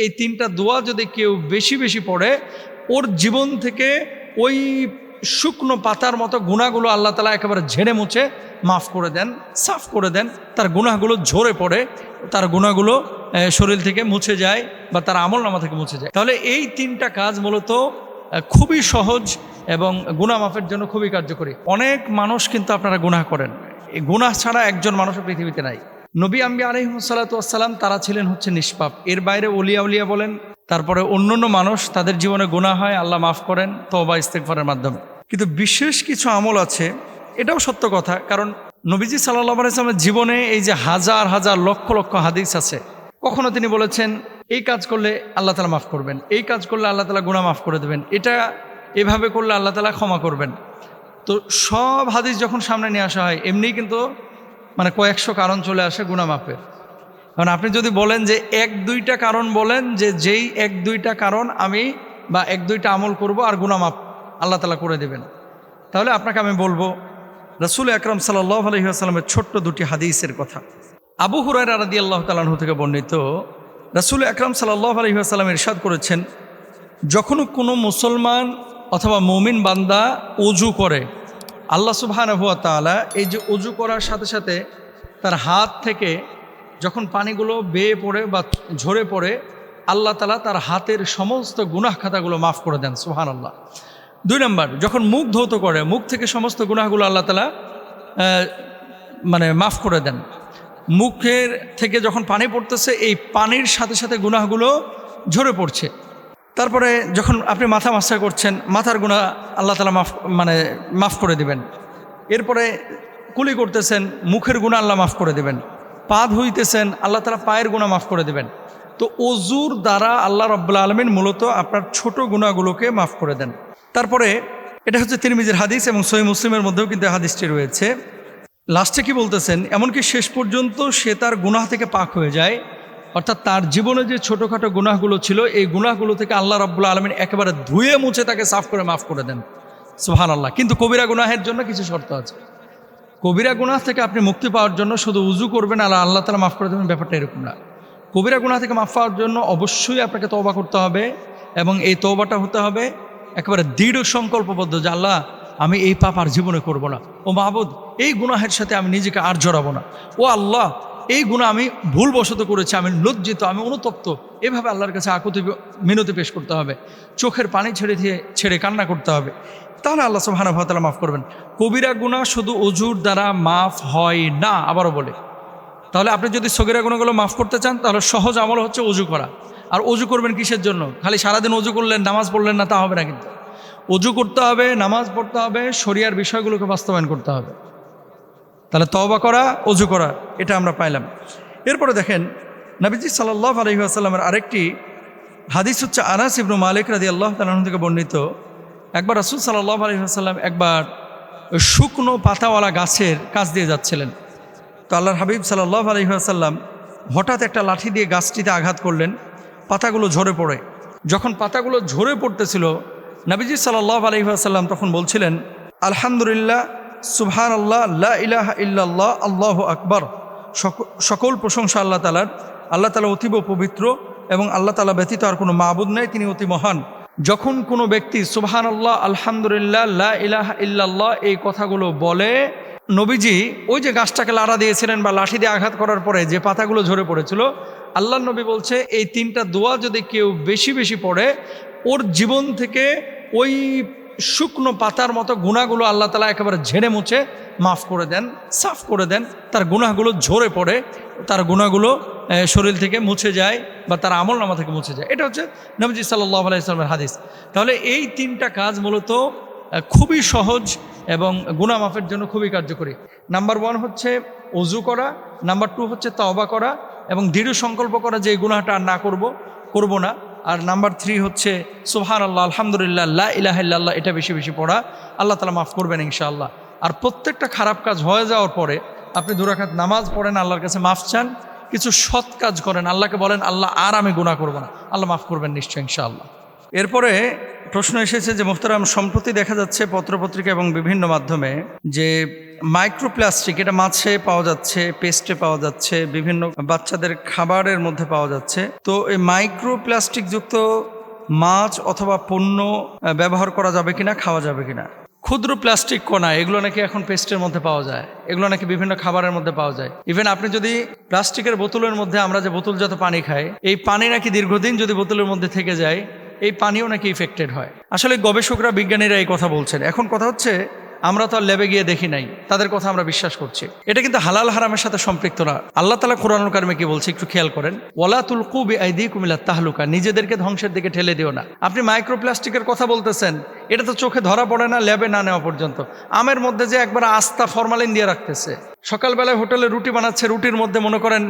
এই তিনটা দোয়া যদি কেউ বেশি বেশি পড়ে, ওর জীবন থেকে ওই শুকনো পাতার মতো গুনাহগুলো আল্লাহ তাআলা একেবারে ঝেড়ে মুছে মাফ করে দেন, সাফ করে দেন। তার গুনাহগুলো ঝরে পড়ে, তার গুনাহগুলো শরীর থেকে মুছে যায় বা তার আমলনামা থেকে মুছে যায়। তাহলে এই তিনটা কাজ মূলত খুবই সহজ এবং গুনাহ মাফের জন্য খুবই কার্যকরী। অনেক মানুষ কিন্তু আপনারা গুনাহ করেন, এই গুনাহ ছাড়া একজন মানুষও পৃথিবীতে নাই। নবী আম্বিয়া আলাইহিস সালাতু ওয়াস সালাম তারা ছিলেন হচ্ছে নিষ্পাপ। এর বাইরে ওলিয়া উলিয়া বলেন, তারপরে অন্যান্য মানুষ, তাদের জীবনে গুনাহ হয়, আল্লাহ মাফ করেন তওবা ইস্তেগফারের মাধ্যমে। কিন্তু বিশেষ কিছু আমল আছে, এটাও সত্য কথা। কারণ নবীজি সাল্লাল্লাহু আলাইহি ওয়াসাল্লামের জীবনে এই যে হাজার হাজার লক্ষ লক্ষ হাদিস আছে, কখনো তিনি বলেছেন এই কাজ করলে আল্লাহ তাআলা মাফ করবেন, এই কাজ করলে আল্লাহ তাআলা গুনাহ মাফ করে দেবেন, এটা এভাবে করলে আল্লাহ তাআলা ক্ষমা করবেন। তো সব হাদিস যখন সামনে নিয়ে আসা হয়, এমনিই কিন্তু মানে কয়েকশো কারণ চলে আসে গুনাহ মাফের। কারণ আপনি যদি বলেন যে এক দুইটা কারণ বলেন, যে যেই এক দুইটা কারণ আমি বা এক দুইটা আমল করব আর গুনাহ মাফ আল্লাহ তাআলা করে দেবেন, তাহলে আপনাকে আমি বলবো রাসূল আকরাম সাল্লাল্লাহু আলাইহি ওয়াসাল্লামের ছোট্ট দুটি হাদিসের কথা। আবু হুরায়রা রাদিয়াল্লাহু তাআলা আনহু থেকে বর্ণিত, রাসূল আকরাম সাল্লাল্লাহু আলাইহি ওয়াসাল্লাম ইরশাদ করেছেন, যখন কোনো মুসলমান অথবা মুমিন বান্দা ওযু করে, আল্লাহ সুবহানাহু ওয়া তাআলা এই যে ওযু করার সাথে সাথে তার হাত থেকে যখন পানিগুলো বেয়ে পড়ে বা ঝরে পড়ে, আল্লাহ তাআলা তার হাতের সমস্ত গুনাহ খাতাগুলো মাফ করে দেন। সুবহানাল্লাহ। 2 নম্বর, যখন মুখ ধৌত করে, মুখ থেকে সমস্ত গুনাহগুলো আল্লাহ তাআলা মানে মাফ করে দেন। মুখের থেকে যখন পানি পড়তেছে, এই পানির সাথে সাথে গুনাহগুলো ঝরে পড়ছে। তারপরে যখন আপনি মাথা মাসা করছেন, মাথার গুনাহ আল্লাহ তাআলা মাফ করে দিবেন। এরপরে কুলি করতেছেন, মুখের গুনাহ আল্লাহ মাফ করে দিবেন। পা ধুইতেছেন, আল্লাহ তাআলা পায়ের গুনাহ মাফ করে দিবেন। তো ওযুর দ্বারা আল্লাহ রাব্বুল আলামিন মূলত আপনার ছোট গুনাহগুলোকে মাফ করে দেন। তারপরে এটা হচ্ছে তিরমিজির হাদিস এবং সহিহ মুসলিমের মধ্যেও কিন্তু হাদিসটি রয়েছে। লাস্টে কি বলতেছেন, এমনকি শেষ পর্যন্ত সে তার গুনাহ থেকে পাক হয়ে যায়, অর্থাৎ তার জীবনে যে ছোটোখাটো গুনাহগুলো ছিল, এই গুনাহগুলো থেকে আল্লাহ রাব্বুল আলামিন একেবারে ধুয়ে মুছে তাকে সাফ করে মাফ করে দেন। সুবহানাল্লাহ। কিন্তু কবিরা গুনাহের জন্য কিছু শর্ত আছে। কবিরা গুনাহ থেকে আপনি মুক্তি পাওয়ার জন্য শুধু উযু করবেন আর আল্লাহ তাআলা মাফ করে দেবেন, ব্যাপারটা এরকম না। কবিরা গুনাহ থেকে মাফ পাওয়ার জন্য অবশ্যই আপনাকে তওবা করতে হবে, এবং এই তওবাটা হতে হবে একেবারে দৃঢ় সংকল্পবদ্ধ যে আল্লাহ, আমি এই পাপ আর জীবনে করব না। ও মাহবুদ, এই গুনাহের সাথে আমি নিজেকে আর জড়াবো না। ও আল্লাহ, এই গুনাহ আমি ভুলবশত করেছি, আমি লজ্জিত, আমি অনুতপ্ত। এভাবে আল্লাহর কাছে আকুতি মিনতি পেশ করতে হবে, চোখের পানি ছেড়ে কান্না করতে হবে, তাহলে আল্লাহ সুবহানাহু ওয়া তাআলা মাফ করবেন। কবিরা গুনাহ শুধু ওযুর দ্বারা মাফ হয় না, আবারও বলে। তাহলে আপনি যদি সগীরা গুনাহগুলো মাফ করতে চান, তাহলে সহজ আমল হচ্ছে ওযু করা। আর ওযু করবেন কিসের জন্য? খালি সারাদিন ওযু করলেন, নামাজ পড়লেন না, তা হবে না। কিন্তু ওযু করতে হবে, নামাজ পড়তে হবে, শরিয়ার বিষয়গুলোকে বাস্তবায়ন করতে হবে। তাহলে তওবা করা, ওযু করা, এটা আমরা পাইলাম। এরপরে দেখেন, নবীজি সাল্লাল্লাহু আলাইহি ওয়াসাল্লামের আরেকটি হাদিস হচ্ছে আনাস ইবনে মালিক রাদিয়াল্লাহু তাআলা আনহু থেকে বর্ণিত। একবার রাসূল সাল্লাল্লাহু আলাইহি ওয়াসাল্লাম একবার শুকনো পাতাওয়ালা গাছের কাছ দিয়ে যাচ্ছিলেন। তো আল্লাহর হাবিব সাল্লাল্লাহু আলাইহি ওয়াসাল্লাম হঠাৎ একটা লাঠি দিয়ে গাছটিতে আঘাত করলেন, পাতাগুলো ঝরে পড়ে। যখন পাতাগুলো ঝরে পড়তেছিল, নবীজি সাল্লাল্লাহু আলাইহি ওয়াসাল্লাম তখন বলছিলেন, আলহামদুলিল্লাহ, সুবহানাল্লাহ, লা ইলাহা ইল্লাল্লাহ, আল্লাহু আকবার। সকল প্রশংসা আল্লাহ তাআলার। আল্লাহ তাআলা অতীব পবিত্র এবং আল্লাহ তাআলা ব্যতীত আর কোনো মাবুদ নেই, তিনি অতি মহান। যখন কোনো ব্যক্তি সুবহানাল্লাহ, আলহামদুলিল্লাহ, লা ইলাহা ইল্লাল্লাহ এই কথাগুলো বলে, নবীজি ওই যে গাছটাকে লাড়া দিয়েছিলেন বা লাঠি দিয়ে আঘাত করার পরে যে পাতাগুলো ঝরে পড়েছিল, আল্লাহর নবী বলছে এই তিনটা দোয়া যদি কেউ বেশি বেশি পড়ে, ওর জীবন থেকে ওই শুকনো পাতার মতো গুনাহগুলো আল্লাহ তাআলা একেবারে ঝেড়ে মুছে মাফ করে দেন, সাফ করে দেন। তার গুনাহগুলো ঝরে পড়ে, তার গুনাহগুলো শরীর থেকে মুছে যায় বা তার আমলনামা থেকে মুছে যায়। এটা হচ্ছে নবীজি সাল্লাল্লাহু আলাইহি ওয়াসাল্লামের হাদিস। তাহলে এই তিনটা কাজ মূলত খুবই সহজ এবং গুনাহ মাফের জন্য খুবই কার্যকরী। নাম্বার 1 হচ্ছে ওযু করা, নাম্বার 2 হচ্ছে তওবা করা এবং দৃঢ় সংকল্প করা যে এই গুনাহটা আর না করব না, আর নাম্বার 3 হচ্ছে সুবহানাল্লাহ, আলহামদুলিল্লাহ, লা ইলাহা ইল্লাল্লাহ এটা বেশি বেশি পড়া। আল্লাহ তাআলা মাফ করবেন ইনশাআল্লাহ। আর প্রত্যেকটা খারাপ কাজ হয়ে যাওয়ার পরে আপনি 2 রাকাত নামাজ পড়েন, আল্লাহর কাছে মাফ চান, কিছু সৎ কাজ করেন, আল্লাহকে বলেন আল্লাহ আর আমি গুনাহ করব না, আল্লাহ মাফ করবেন নিশ্চয় ইনশাআল্লাহ। এরপরে প্রশ্ন এসেছে যে মুহতারাম, সম্প্রতি দেখা যাচ্ছে পত্রপত্রিকা এবং বিভিন্ন মাধ্যমে যে মাইক্রোপ্লাস্টিক, এটা মাছে পাওয়া যাচ্ছে, পেস্টে পাওয়া যাচ্ছে, বিভিন্ন বাচ্চাদের খাবারের মধ্যে পাওয়া যাচ্ছে। তো এই মাইক্রোপ্লাস্টিক যুক্ত মাছ অথবা পণ্য ব্যবহার করা যাবে কিনা, খাওয়া যাবে কিনা। ক্ষুদ্র প্লাস্টিক কণা, এগুলো নাকি এখন পেস্টের মধ্যে পাওয়া যায়, এগুলো নাকি বিভিন্ন খাবারের মধ্যে পাওয়া যায়। ইভেন আপনি যদি প্লাস্টিকের বোতলের মধ্যে, আমরা যে বোতলজাত পানি খাই, এই পানি নাকি দীর্ঘদিন যদি বোতলের মধ্যে থেকে যায়, এই পানিও নাকি ইফেক্টেড হয়। আসলে গবেষকরা, বিজ্ঞানীরা এই কথা বলছেন। এখন কথা হচ্ছে, আমরা তো আর ল্যাবে গিয়ে দেখি নাই, তাদের কথা আমরা বিশ্বাস করছি। এটা কিন্তু হালাল হারামের সাথে সম্পৃক্ত না। আল্লাহ তাআলা কোরআনুল কারিমে কি বলছে একটু খেয়াল করেন, ওয়ালা তুলকু বিআইদিকুম ইলা তাহলুকা, নিজেদেরকে ধ্বংসের দিকে ঠেলে দিও না। আপনি মাইক্রোপ্লাস্টিকের কথা বলতেছেন, এটা তো চোখে ধরা পড়ে না ল্যাবে না নেওয়া পর্যন্ত। আমের মধ্যে যে একবার আস্তা ফরমালিন দিয়ে রাখতেছে, সকালবেলায় হোটেলে রুটি বানাচ্ছে, রুটির মধ্যে মনে করেন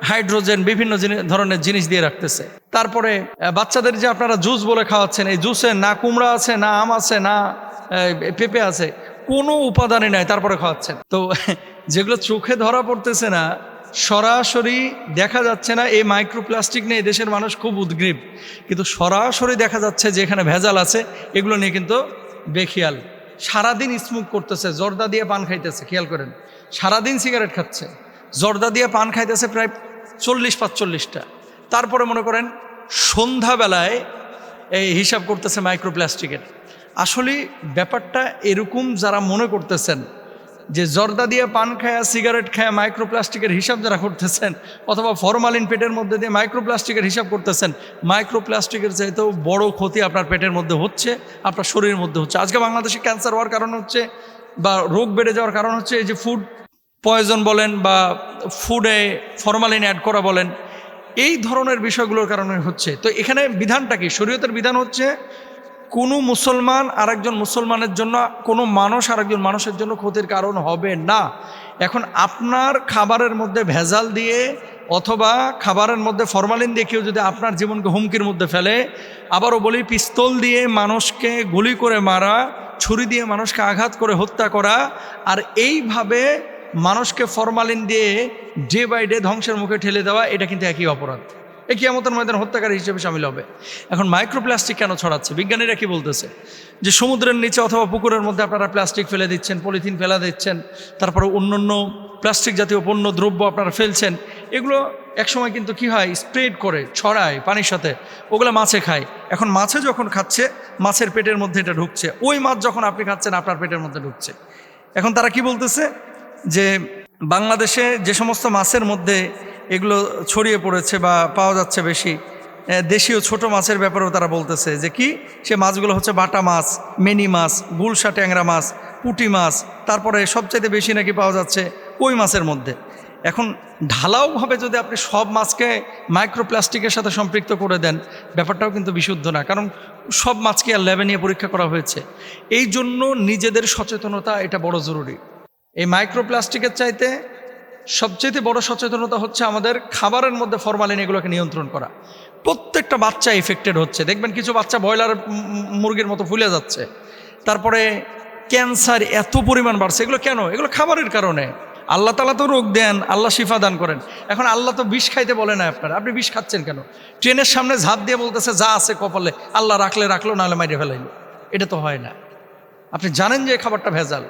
হাইড্রোজেন, বিভিন্ন ধরনের জিনিস দিয়ে রাখতেছে। তারপরে বাচ্চাদের যে আপনারা জুস বলে খাওয়াচ্ছেন, এই জুসে না কুমড়া আছে, না আম আছে, না পেঁপে আছে, কোনো উপাদানই নাই, তারপরে খাওয়াচ্ছেন। তো যেগুলো চোখে ধরা পড়তেছে না, সরাসরি দেখা যাচ্ছে না, এই মাইক্রোপ্লাস্টিক নিয়ে দেশের মানুষ খুব উদ্গ্রীব, কিন্তু সরাসরি দেখা যাচ্ছে যে এখানে ভেজাল আছে, এগুলো নিয়ে কিন্তু বেখেয়াল। সারাদিন স্মোক করতেছে, জর্দা দিয়ে পান খাইতেছে, খেয়াল করেন, সারাদিন সিগারেট খাচ্ছে, জর্দা দিয়ে পান খাইতেছে প্রায় 40-45টা। তারপরে মনে করেন সন্ধ্যাবেলায় এই হিসাব করতেছে মাইক্রোপ্লাস্টিকের। আসলে ব্যাপারটা এরকম, যারা মনে করতেছেন যে জর্দা দিয়ে পান খায়া, সিগারেট খায়া মাইক্রোপ্লাস্টিকের হিসাব যারা করতেছেন, অথবা ফরমালিন পেটের মধ্যে দিয়ে মাইক্রোপ্লাস্টিকের হিসাব করতেছেন, মাইক্রোপ্লাস্টিকের চাইতেও বড় ক্ষতি আপনার পেটের মধ্যে হচ্ছে, আপনার শরীরের মধ্যে হচ্ছে। আজকে বাংলাদেশে ক্যান্সার হওয়ার কারণ হচ্ছে, বা রোগ বেড়ে যাওয়ার কারণ হচ্ছে এই যে ফুড পয়জন বলেন, বা ফুডে ফরমালিন অ্যাড করা বলেন, এই ধরনের বিষয়গুলোর কারণে হচ্ছে। তো এখানে বিধানটা কি? শরীয়তের বিধান হচ্ছে, কোনো মুসলমান আরেকজন মুসলমানের জন্য, কোনো মানুষ আরেকজন মানুষের জন্য ক্ষতির কারণ হবে না। এখন আপনার খাবারের মধ্যে ভেজাল দিয়ে অথবা খাবারের মধ্যে ফরমালিন দিয়ে কেউ যদি আপনার জীবনকে হুমকির মধ্যে ফেলে, আবারও বলি, পিস্তল দিয়ে মানুষকে গুলি করে মারা, ছুরি দিয়ে মানুষকে আঘাত করে হত্যা করা, আর এইভাবে মানুষকে ফরমালিন দিয়ে ডে বাই ডে ধ্বংসের মুখে ঠেলে দেওয়া, এটা কিন্তু একই অপরাধ। এই কিয়ামতের ময়দানে হত্যাকারী হিসেবে শামিল হবে। এখন মাইক্রোপ্লাস্টিক কেন ছড়াচ্ছে? বিজ্ঞানীরা কি বলতেছে, যে সমুদ্রের নিচে অথবা পুকুরের মধ্যে আপনারা প্লাস্টিক ফেলে দিচ্ছেন, পলিথিন ফেলা দিচ্ছেন, তারপরে অন্যান্য প্লাস্টিক জাতীয় পণ্য দ্রব্য আপনারা ফেলছেন, এগুলো একসময় কিন্তু কি হয়, স্প্রেড করে, ছড়ায় পানির সাথে, ওগুলো মাছে খায়। এখন মাছে যখন খাচ্ছে, মাছের পেটের মধ্যে এটা ঢুকছে, ওই মাছ যখন আপনি খাচ্ছেন আপনার পেটের মধ্যে ঢুকছে। এখন তারা কি বলতেছে, যে বাংলাদেশে যে সমস্ত মাছের মধ্যে এগুলো ছড়িয়ে পড়েছে বা পাওয়া যাচ্ছে বেশি, দেশীয় ছোট মাছের ব্যাপারেও তারা বলতেছে যে কি, সে মাছগুলো হচ্ছে বাটা মাছ, মেনি মাছ, গুলশা ট্যাংরা মাছ, পুঁটি মাছ, তারপরে সবচাইতে বেশি নাকি পাওয়া যাচ্ছে কই মাছের মধ্যে। এখন ঢালাওভাবে যদি আপনি সব মাছকে মাইক্রোপ্লাস্টিকের সাথে সম্পৃক্ত করে দেন, ব্যাপারটাও কিন্তু বিশুদ্ধ না, কারণ সব মাছকে আর ল্যাবে নিয়ে পরীক্ষা করা হয়েছে। এই জন্য নিজেদের সচেতনতা, এটা বড় জরুরি। এই মাইক্রোপ্লাস্টিকের চাইতে সবচেয়ে বড় সচেতনতা হচ্ছে আমাদের খাবারের মধ্যে ফরমালিন, এগুলোকে নিয়ন্ত্রণ করা। প্রত্যেকটা বাচ্চা এফেক্টেড হচ্ছে, দেখবেন কিছু বাচ্চা ব্রয়লার মুরগির মতো ফুলে যাচ্ছে, তারপরে ক্যান্সার এত পরিমাণ বাড়ছে। এগুলো কেন? এগুলো খাবারের কারণে। আল্লাহ তাআলা তো রোগ দেন, আল্লাহ শিফা দান করেন। এখন আল্লাহ তো বিষ খাইতে বলে না আপনার, আপনি বিষ খাচ্ছেন কেন? ট্রেনের সামনে ঝাঁপ দিয়ে বলতেছে যা আছে কপালে, আল্লাহ রাখলে রাখলো, নাহলে মাইরে ফেলাইলো। এটা তো হয় না। আপনি জানেন যে এই খাবারটা ভেজাল,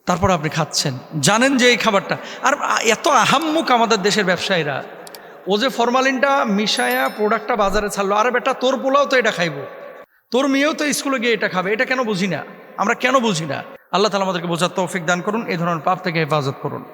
তারপর আপনি খাচ্ছেন, জানেন যে এই খাবারটা। আর এত আহাম্মুক আমাদের দেশের ব্যবসায়ীরা, ও যে ফরমালিনটা মিশায়া প্রোডাক্টটা বাজারে ছাড়লো, আরে বেটা তোর পোলাও তো এটা খাইবো, তোর মেয়েও তো স্কুলে গিয়ে এটা খাবে, এটা কেন বুঝি না আমরা? কেন বুঝি না? আল্লাহ তাআলা আমাদেরকে বোঝার তৌফিক দান করুন, এই ধরনের পাপ থেকে হেফাজত করুন।